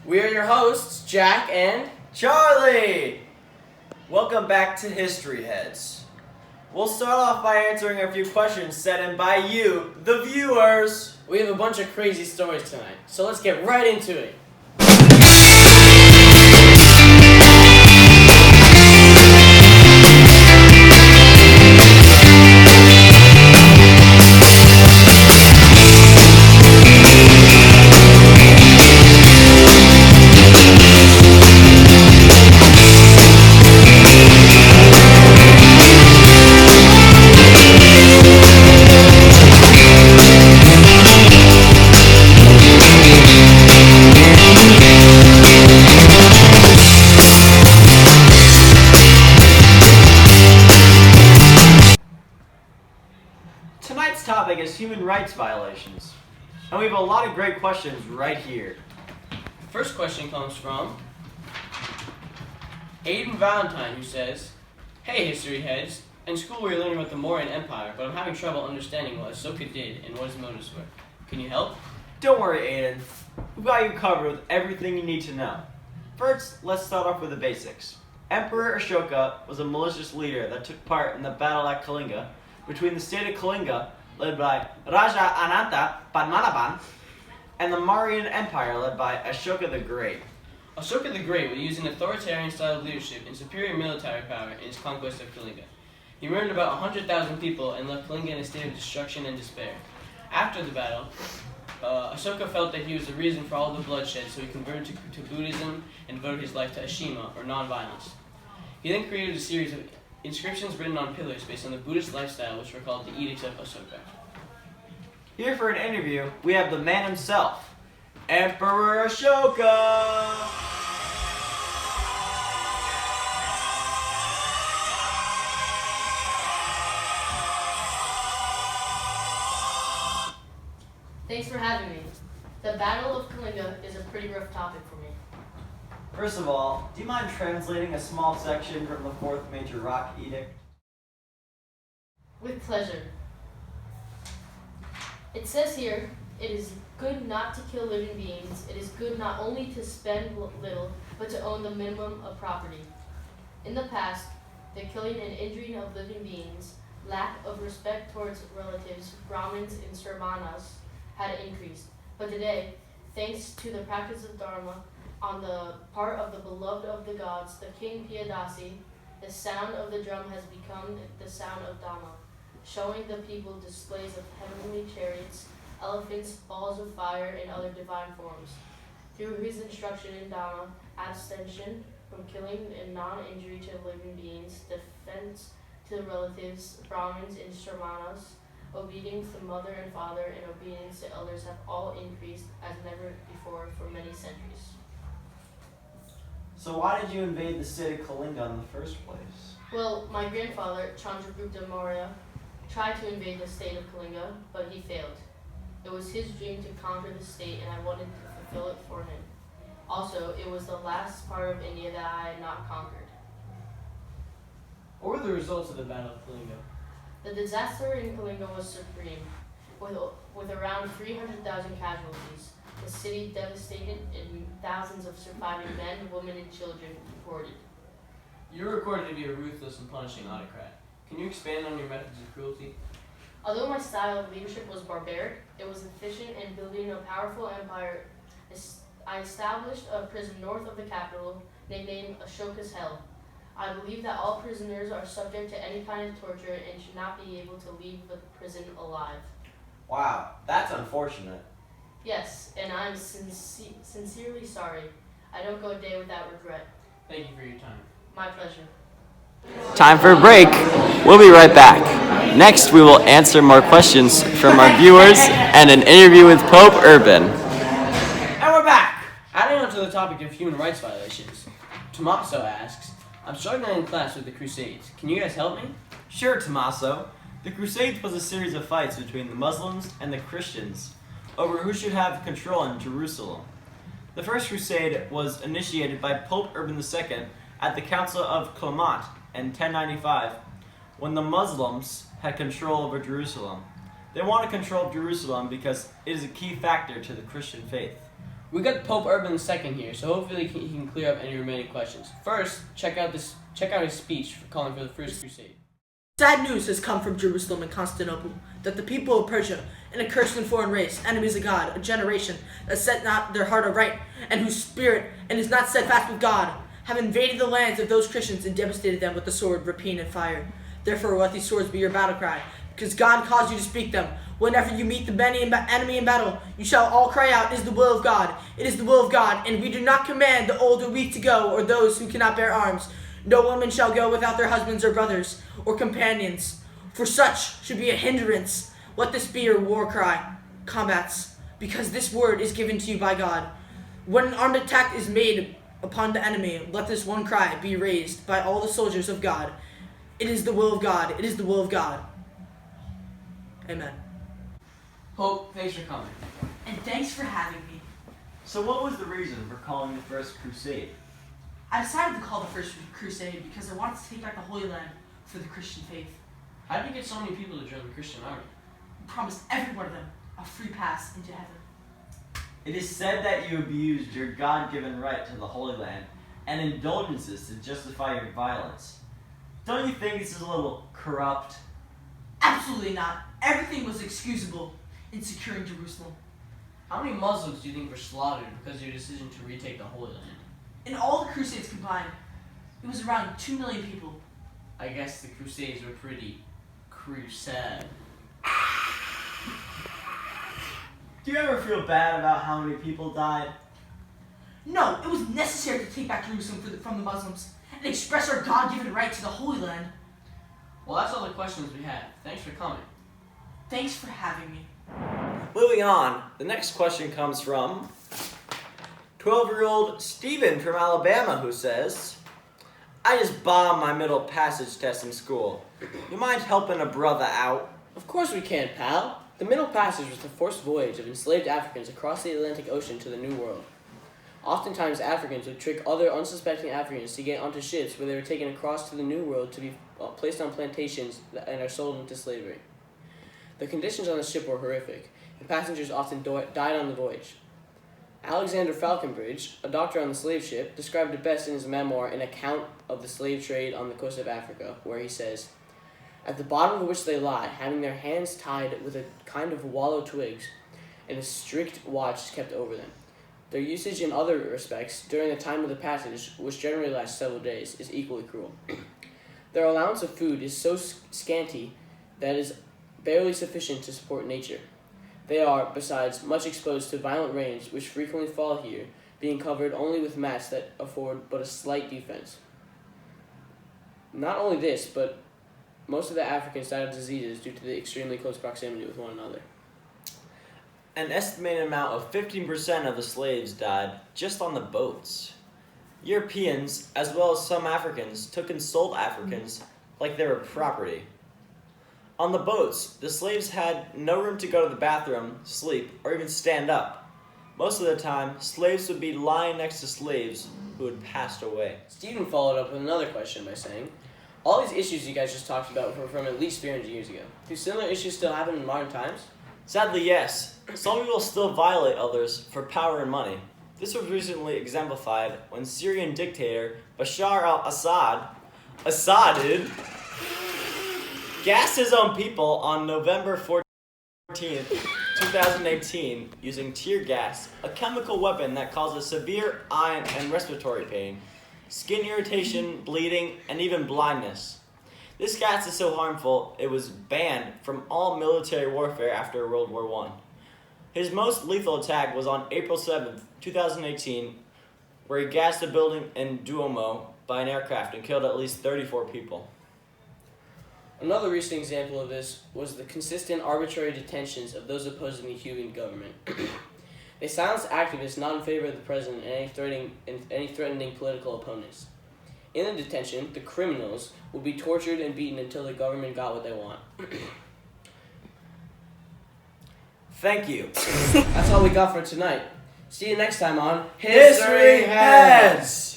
We are your hosts, Jack and Charlie! Welcome back to History Heads. We'll start off by answering a few questions sent in by you, the viewers. we have a bunch of crazy stories tonight, so let's get right into it. Tonight's topic is human rights violations. And we have a lot of great questions right here. First question comes from Aiden Valentine, who says, "Hey, history heads. In school we were learning about the Mauryan Empire, but I'm having trouble understanding what Ahsoka did and what his motives were. Can you help?" Don't worry, Aiden. We've got you covered with everything you need to know. First, let's start off with the basics. Emperor Ashoka was a malicious leader that took part in the battle at Kalinga between the state of Kalinga, led by Raja Ananta Padmanabhan, and the Mauryan Empire, led by Ashoka the Great. Ashoka the Great would use an authoritarian style of leadership and superior military power in his conquest of Kalinga. He murdered about 100,000 people and left Kalinga in a state of destruction and despair. After the battle, Ashoka felt that he was the reason for all the bloodshed, so he converted to Buddhism and devoted his life to Ashima, or non-violence. He then created a series of inscriptions written on pillars based on the Buddhist lifestyle, which were called the Edicts of Ashoka. Here for an interview, we have the man himself, Emperor Ashoka! Thanks for having me. The Battle of Kalinga is a pretty rough topic for me. First of all, do you mind translating a small section from the Fourth Major Rock Edict? With pleasure. It says here, it is good not to kill living beings. It is good not only to spend little, but to own the minimum of property. In the past, the killing and injuring of living beings, lack of respect towards relatives, Brahmins, and Sramanas had increased. But today, thanks to the practice of Dharma, on the part of the beloved of the gods, the King Piyadasi, the sound of the drum has become the sound of Dhamma, showing the people displays of heavenly chariots, elephants, balls of fire, and other divine forms. Through his instruction in Dhamma, abstention from killing and non-injury to living beings, defense to the relatives, Brahmins and Sramanas, obedience to mother and father, and obedience to elders have all increased as never before for many centuries. So why did you invade the state of Kalinga in the first place? Well, my grandfather, Chandragupta Maurya, tried to invade the state of Kalinga, but he failed. It was his dream to conquer the state, and I wanted to fulfill it for him. Also, it was the last part of India that I had not conquered. What were the results of the Battle of Kalinga? The disaster in Kalinga was supreme, with around 300,000 casualties. The city devastated and thousands of surviving men, women, and children deported. You're recorded to be a ruthless and punishing autocrat. Can you expand on your methods of cruelty? Although my style of leadership was barbaric, it was efficient in building a powerful empire. I established a prison north of the capital, nicknamed Ashoka's Hell. I believe that all prisoners are subject to any kind of torture and should not be able to leave the prison alive. Wow, that's unfortunate. Yes, and I'm sincerely sorry. I don't go a day without regret. Thank you for your time. My pleasure. Time for a break. We'll be right back. Next, we will answer more questions from our viewers and an interview with Pope Urban. And we're back! Adding on to the topic of human rights violations, Tommaso asks, "I'm struggling in class with the Crusades. Can you guys help me?" Sure, Tommaso. The Crusades was a series of fights between the Muslims and the Christians over who should have control in Jerusalem. The First Crusade was initiated by Pope Urban II at the Council of Clermont in 1095, when the Muslims had control over Jerusalem. They want to control Jerusalem because it is a key factor to the Christian faith. We got Pope Urban II here, so hopefully he can clear up any remaining questions. First, check out his speech for calling for the First Crusade. Sad news has come from Jerusalem and Constantinople that the people of Persia, an accursed and foreign race, enemies of God, a generation that set not their heart aright, and whose spirit and is not steadfast with God, have invaded the lands of those Christians and devastated them with the sword, rapine, and fire. Therefore, let these swords be your battle cry, because God caused you to speak them. Whenever you meet the enemy in battle, you shall all cry out, "It is the will of God. It is the will of God." And we do not command the old or weak to go, or those who cannot bear arms. No woman shall go without their husbands or brothers or companions, for such should be a hindrance. Let this be your war cry. Combats, because this word is given to you by God. When an armed attack is made upon the enemy, let this one cry be raised by all the soldiers of God. It is the will of God. It is the will of God. Amen. Pope, thanks for coming. And thanks for having me. So what was the reason for calling the First Crusade? I decided to call the First Crusade because I wanted to take back the Holy Land for the Christian faith. How did you get so many people to join the Christian army? I promised every one of them a free pass into heaven. It is said that you abused your God-given right to the Holy Land and indulgences to justify your violence. Don't you think this is a little corrupt? Absolutely not. Everything was excusable in securing Jerusalem. How many Muslims do you think were slaughtered because of your decision to retake the Holy Land? In all the Crusades combined, it was around 2 million people. I guess the Crusades were pretty crusade. Do you ever feel bad about how many people died? No, it was necessary to take back Jerusalem from the Muslims and express our God-given right to the Holy Land. Well, that's all the questions we have. Thanks for coming. Thanks for having me. Moving on, the next question comes from 12-year-old Steven from Alabama, who says, "I just bombed my middle passage test in school. You mind helping a brother out?" Of course we can, pal. The Middle Passage was the forced voyage of enslaved Africans across the Atlantic Ocean to the New World. Oftentimes, Africans would trick other unsuspecting Africans to get onto ships where they were taken across to the New World to be placed on plantations and are sold into slavery. The conditions on the ship were horrific, and passengers often died on the voyage. Alexander Falconbridge, a doctor on the slave ship, described it best in his memoir, An Account of the Slave Trade on the Coast of Africa, where he says, "At the bottom of which they lie, having their hands tied with a kind of wallow twigs, and a strict watch is kept over them. Their usage in other respects, during the time of the passage, which generally lasts several days, is equally cruel. Their allowance of food is so scanty that it is barely sufficient to support nature. They are, besides, much exposed to violent rains, which frequently fall here, being covered only with mats that afford but a slight defense. Not only this, but most of the Africans died of diseases due to the extremely close proximity with one another." An estimated amount of 15% of the slaves died just on the boats. Europeans, as well as some Africans, took and sold Africans like they were property. On the boats, the slaves had no room to go to the bathroom, sleep, or even stand up. Most of the time, slaves would be lying next to slaves who had passed away. Stephen followed up with another question by saying, "All these issues you guys just talked about were from at least 300 years ago. Do similar issues still happen in modern times?" Sadly, yes. Some people still violate others for power and money. This was recently exemplified when Syrian dictator Bashar al-Assad gassed his own people on November 14th, 2018, using tear gas, a chemical weapon that causes severe eye and respiratory pain, skin irritation, bleeding, and even blindness. This gas is so harmful, it was banned from all military warfare after World War I. His most lethal attack was on April 7th, 2018, where he gassed a building in Duomo by an aircraft and killed at least 34 people. Another recent example of this was the consistent arbitrary detentions of those opposing the Cuban government. They silenced activists not in favor of the president and any threatening political opponents. In the detention, the criminals would be tortured and beaten until the government got what they want. Thank you. That's all we got for tonight. See you next time on History Heads!